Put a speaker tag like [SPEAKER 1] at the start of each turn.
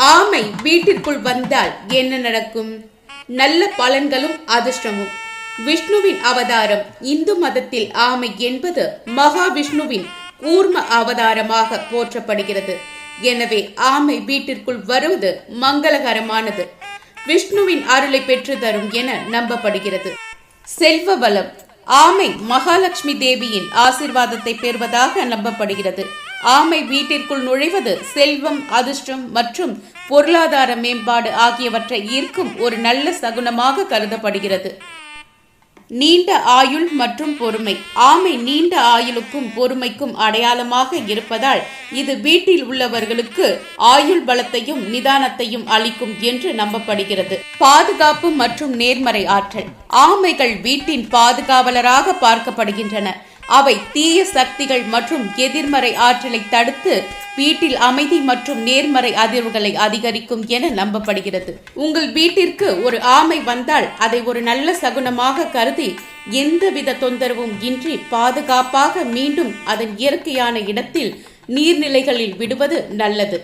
[SPEAKER 1] ஆமை வீட்டிற்குள் வந்தால் என்ன நடக்கும்? நல்ல பலன்களும் அதிர்ஷ்டமும். விஷ்ணுவின் அவதாரம். இந்து மதத்தில் ஆமை என்பது மகாவிஷ்ணுவின் கூர்ம அவதாரமாக போற்றப்படுகிறது. எனவே ஆமை வீட்டிற்குள் வருவது மங்களகரமானது, விஷ்ணுவின் அருளை பெற்று தரும் என நம்பப்படுகிறது. செல்வ வளம். ஆமை மகாலட்சுமி தேவியின் ஆசிர்வாதத்தை பெறுவதாக நம்பப்படுகிறது. ஆமை வீட்டிற்குள் நுழைவது செல்வம், அதிர்ஷ்டம் மற்றும் பொருளாதார மேம்பாடு ஆகியவற்றை ஈர்க்கும் ஒரு நல்ல சகுனமாக கருதப்படுகிறது. நீண்ட ஆயுள் மற்றும் பொறுமை. ஆமை நீண்ட ஆயுளுக்கும் பொறுமைக்கும் அடையாளமாக இருப்பதால் இது வீட்டில் உள்ளவர்களுக்கு ஆயுள் பலத்தையும் நிதானத்தையும் அளிக்கும் என்று நம்பப்படுகிறது. பாதுகாப்பு மற்றும் நேர்மறை ஆற்றல். ஆமைகள் வீட்டின் பாதுகாவலராக பார்க்கப்படுகின்றன. அவை தீய சக்திகள் மற்றும் எதிர்மறை ஆற்றலை தடுத்து வீட்டில் அமைதி மற்றும் நேர்மறை அதிர்வுகளை அதிகரிக்கும் என நம்பப்படுகிறது. உங்கள் வீட்டிற்கு ஒரு ஆமை வந்தால் அதை ஒரு நல்ல சகுனமாக கருதி எந்தவித தொந்தரவும் இன்றி பாதுகாப்பாக மீண்டும் அதன் இயற்கையான இடத்தில் நீர்நிலைகளில் விடுவது நல்லது.